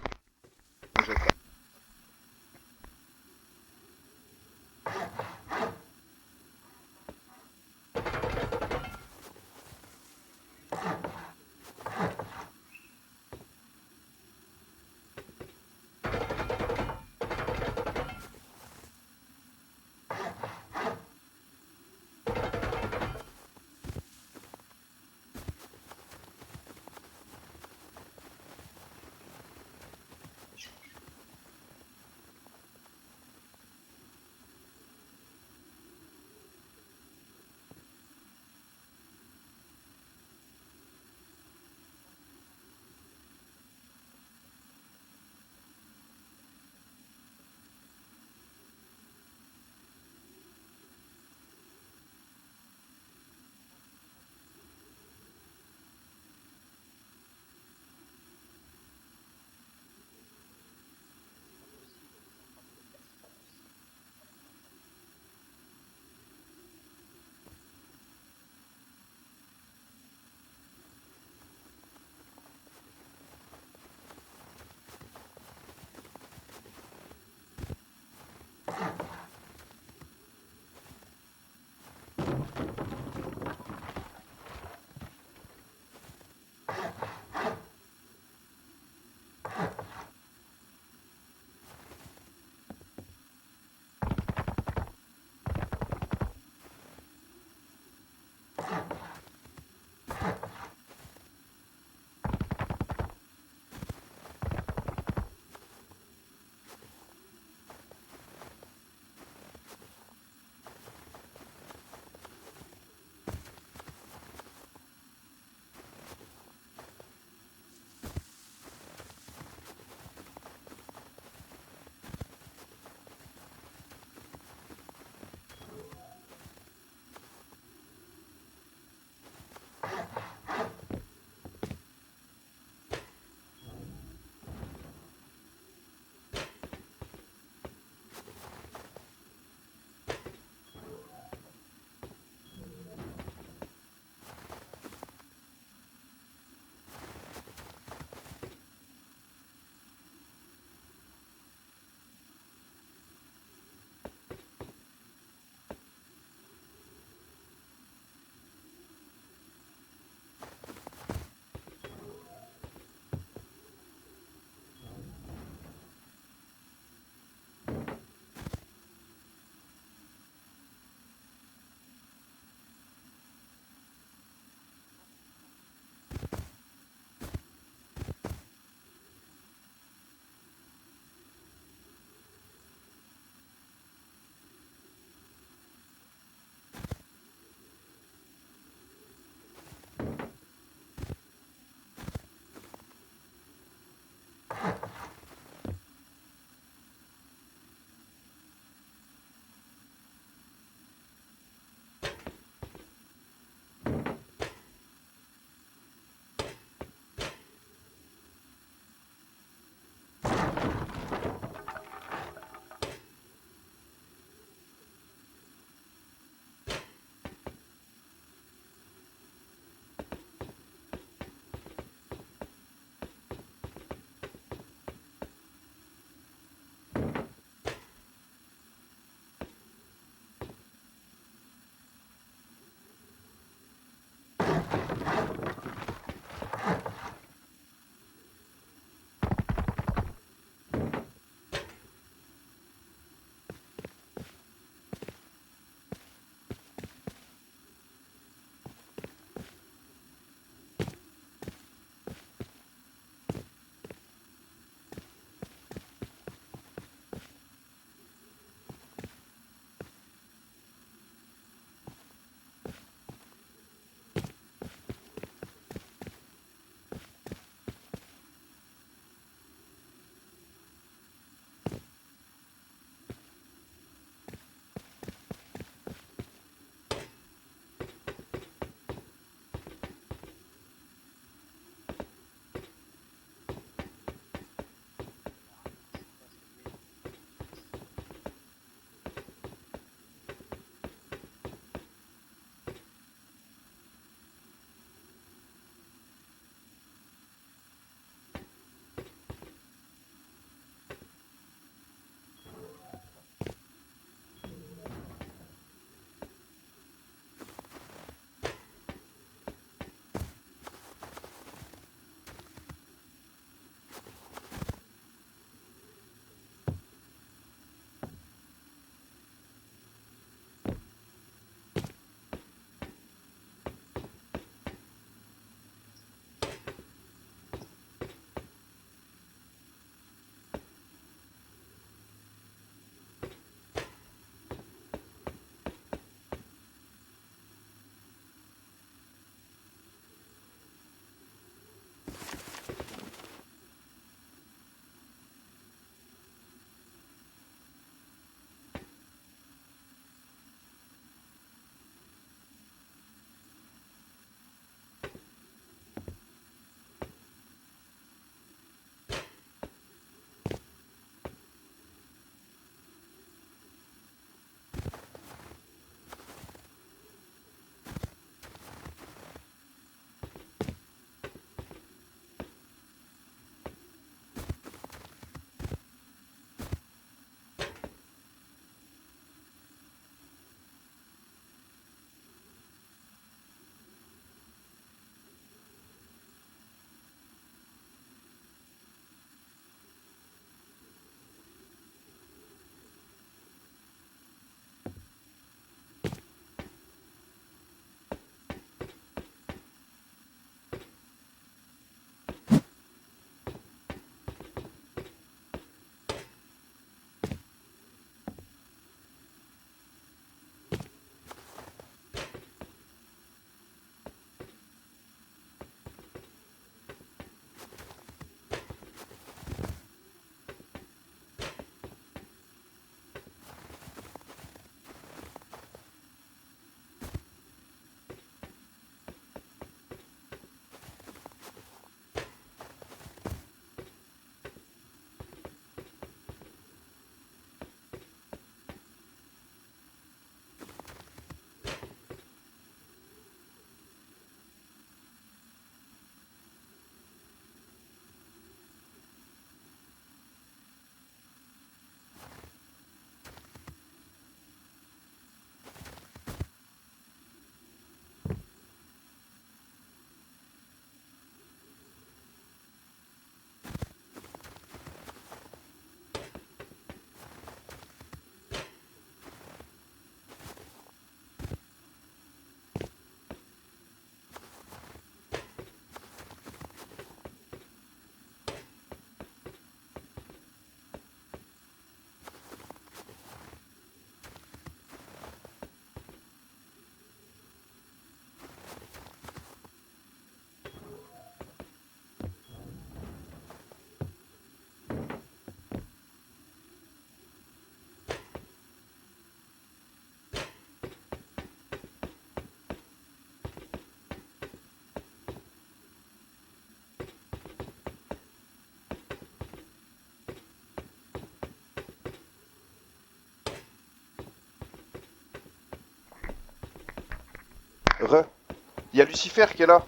Speaker 1: Il y a Lucifer qui est là.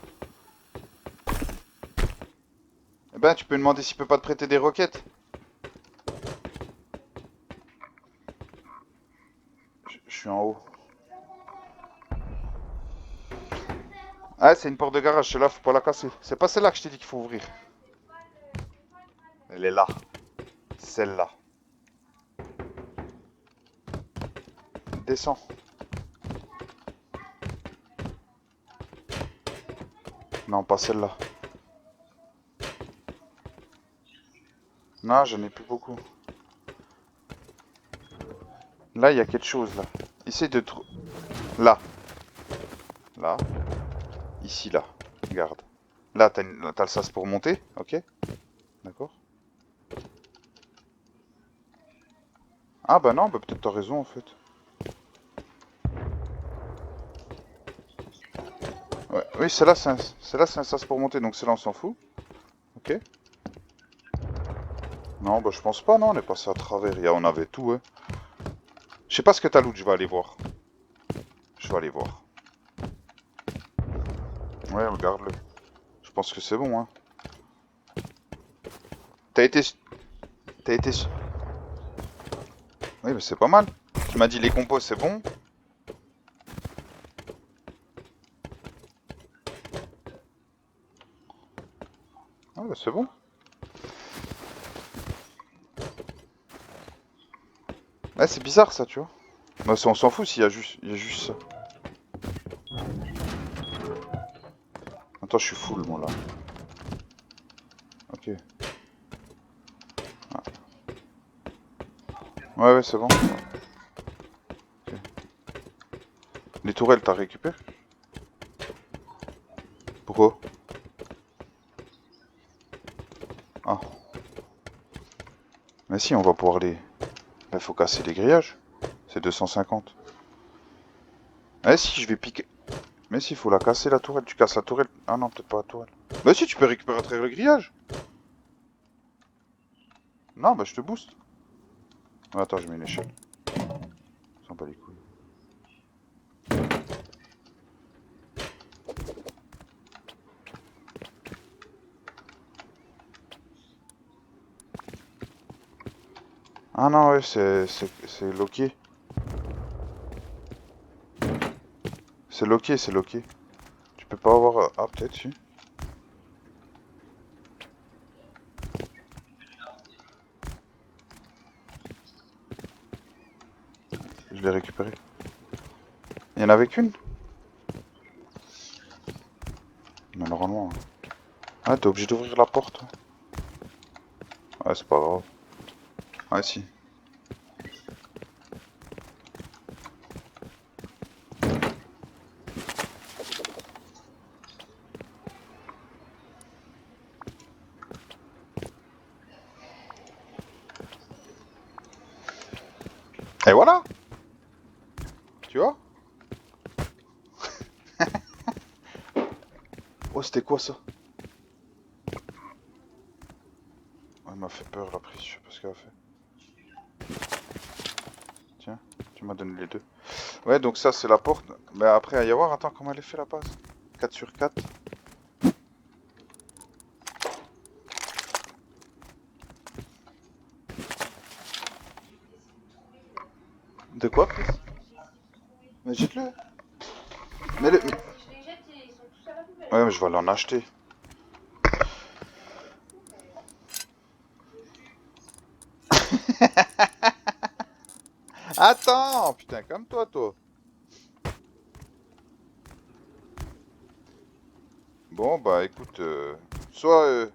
Speaker 1: Eh ben, tu peux lui demander s'il peut pas te prêter des roquettes. Je suis en haut. Ah, c'est une porte de garage, celle-là, faut pas la casser. C'est pas celle-là que je t'ai dit qu'il faut ouvrir. Elle est là. Celle-là. Descends. Non, pas celle-là. Non, j'en ai plus beaucoup. Là, il y a quelque chose, là. Essaye de trouver... Là. Là. Ici, là. Regarde. Là, t'as le sas pour monter, ok? D'accord. Ah bah non, bah peut-être t'as raison, en fait. Ouais. Oui, celle-là, c'est un sas pour monter, donc celle-là, on s'en fout. Ok. Non, bah je pense pas, non, on est passé à travers. On avait tout, hein. Je sais pas ce que t'as loot, je vais aller voir. Je vais aller voir. Ouais, regarde-le. Je pense que c'est bon, hein. T'as été... T'as été... Oui, mais c'est pas mal. Tu m'as dit les compos, c'est bon. Ah, bah c'est bon. Ouais, c'est bizarre, ça, tu vois. Bah, on s'en fout s'il y a juste ça. Attends, je suis full, moi, là. Ok. Ah. Ouais, c'est bon. Ok. Les tourelles, t'as récupéré? Pourquoi? Ah. Mais si, on va pouvoir les... Il faut casser les grillages. C'est 250. Eh si, je vais piquer. Mais si, il faut la casser, la tourelle. Tu casses la tourelle. Ah non, peut-être pas la tourelle. Bah si, tu peux récupérer à travers le grillage. Non, bah je te booste. Attends, je mets une échelle. S'en bat les couilles. Ah non, ouais, c'est loqué. C'est loqué, c'est loqué. Tu peux pas avoir... Ah, peut-être, si. Je l'ai récupéré. Il y en avait qu'une? Mais normalement... Hein. Ah, t'es obligé d'ouvrir la porte. Ouais, c'est pas grave. Ouais, si. Et voilà! Tu vois? Oh, c'était quoi ça? Oh, elle m'a fait peur la prise, je sais pas ce qu'elle a fait. Tiens, tu m'as donné les deux. Ouais, donc ça c'est la porte. Mais après, à y avoir, attends, comment elle est fait la base? 4 sur 4. De quoi, Chris? Mais jette-le. Mais le... Ouais, mais je vais aller en acheter. Attends, putain, comme toi. Bon, bah écoute, soit...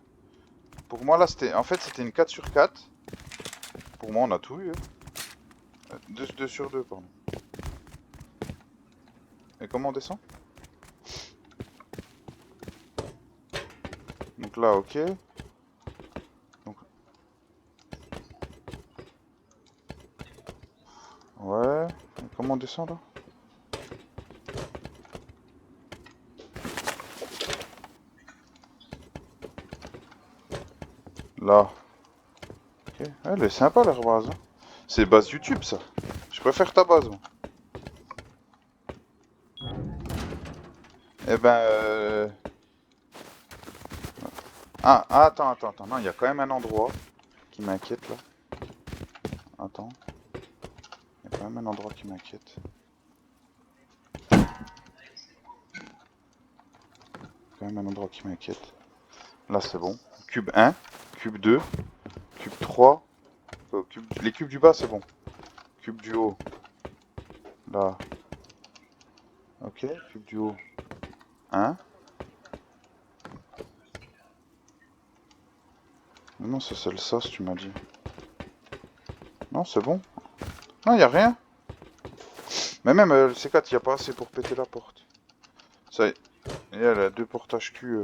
Speaker 1: pour moi, là, c'était... En fait, c'était une 4 sur 4. Pour moi, on a tout eu. 2 sur 2, pardon. Et comment on descend? Donc là, ok. Donc... Ouais. Et comment on descend, là? Là. Ok. Elle est sympa, leur base. Hein. C'est base YouTube, ça. Je préfère ta base, moi. Eh ben... attends. Non, il y a quand même un endroit qui m'inquiète, là. Attends. Il y a quand même un endroit qui m'inquiète. Quand même un endroit qui m'inquiète. Là, c'est bon. Cube 1, cube 2, cube 3. Les cubes du bas, c'est bon. Cube du haut. Là. Ok, cube du haut. 1. Non, ça c'est le sauce, tu m'as dit. Non, c'est bon. Non, y a rien. Mais même le C4, y a pas assez pour péter la porte. Ça y est, elle a 2 portages cul.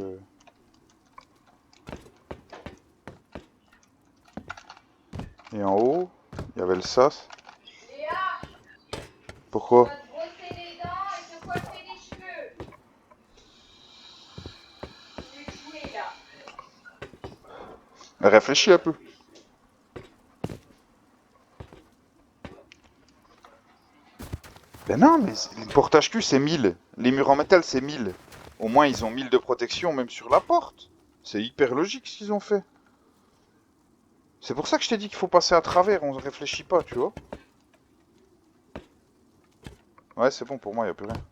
Speaker 1: Et en haut, il y avait le sas.
Speaker 5: Léa,
Speaker 1: Pourquoi?
Speaker 5: va te brosser les dents et te coiffer les cheveux. Je vais te jouer là.
Speaker 1: Réfléchis un peu. Ben non, mais le portage cul c'est 1000. Les murs en métal c'est 1000. Au moins ils ont 1000 de protection même sur la porte. C'est hyper logique ce qu'ils ont fait. C'est pour ça que je t'ai dit qu'il faut passer à travers, on ne réfléchit pas, tu vois. Ouais, c'est bon, pour moi, il n'y a plus rien.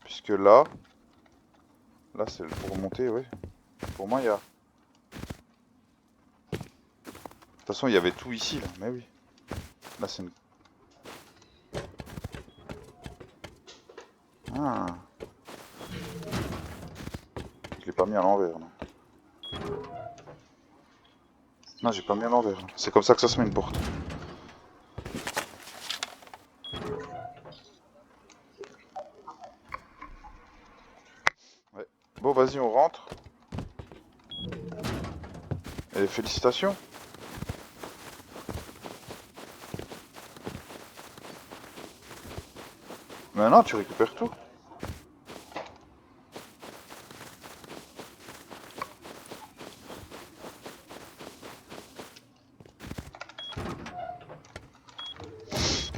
Speaker 1: Puisque là c'est pour monter, ouais. Pour moi, il y a... De toute façon, il y avait tout ici, là, mais oui. Là, c'est une... Ah. Je l'ai pas mis à l'envers, non. Non, j'ai pas mis à l'envers. C'est comme ça que ça se met une porte. Ouais. Bon, vas-y, on rentre. Et félicitations. Maintenant, tu récupères tout.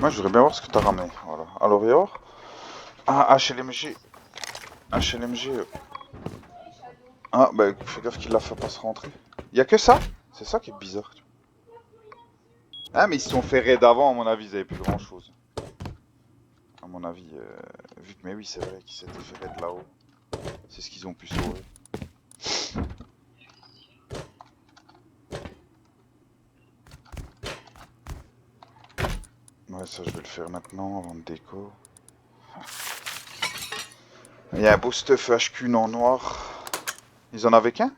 Speaker 1: Moi, je voudrais bien voir ce que t'as ramené. Voilà. Alors, Yor. Ah, HLMG. HLMG. Ah, bah, fais gaffe qu'il la fait pas se rentrer. Y a que ça? C'est ça qui est bizarre. Ah, mais ils se sont fait raid avant, à mon avis, ils avaient plus grand chose. À mon avis, vu que, mais oui, c'est vrai qu'ils s'étaient fait raid là-haut. C'est ce qu'ils ont pu sauver. Ouais, ça, je vais le faire maintenant, avant de déco. Il y a un beau stuff HQ en noir. Ils en avaient qu'un?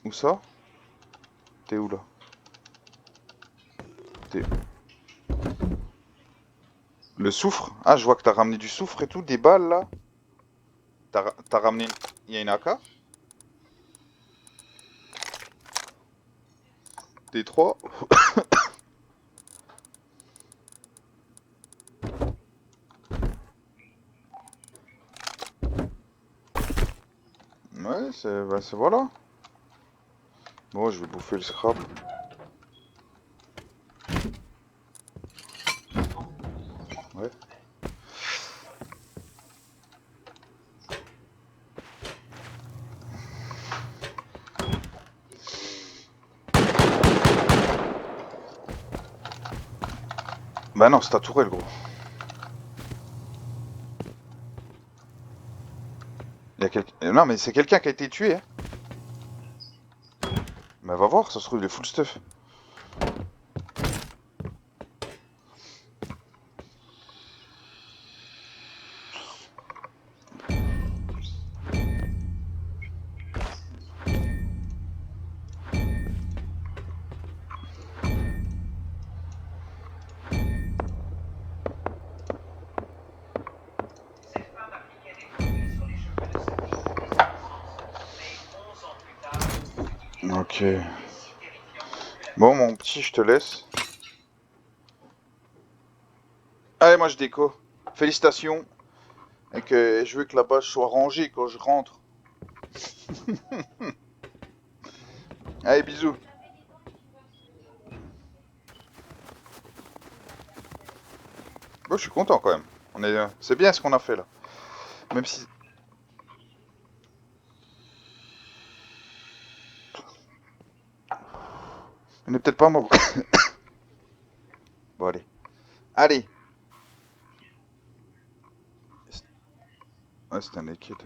Speaker 1: Où ça? T'es où, là? T'es... Le soufre? Ah, je vois que t'as ramené du soufre et tout, des balles, là. T'as ramené... Il y a une AK? Des 3. Ouais, c'est... Bah, c'est voilà. Bon, je vais bouffer le scrap. Ouais. Bah non, c'est ta tourelle, gros. Il y a Non, mais c'est quelqu'un qui a été tué, hein. Bah va voir, ça se trouve, il est full stuff.
Speaker 3: Cette femme appliquait des produits sur les cheveux de sa fille dès son enfance. Mais 11 ans plus tard, ce
Speaker 1: Ok.
Speaker 3: qui était si terrifiant que la
Speaker 1: Bon, mon petit, je te laisse. Allez, moi, je déco. Félicitations. Et que je veux que la base soit rangée quand je rentre. Allez, bisous. Bon, je suis content quand même. C'est bien ce qu'on a fait là. Même si... On n'est peut-être pas mort. Bon, allez. Allez. Ouais, c'est un liquide.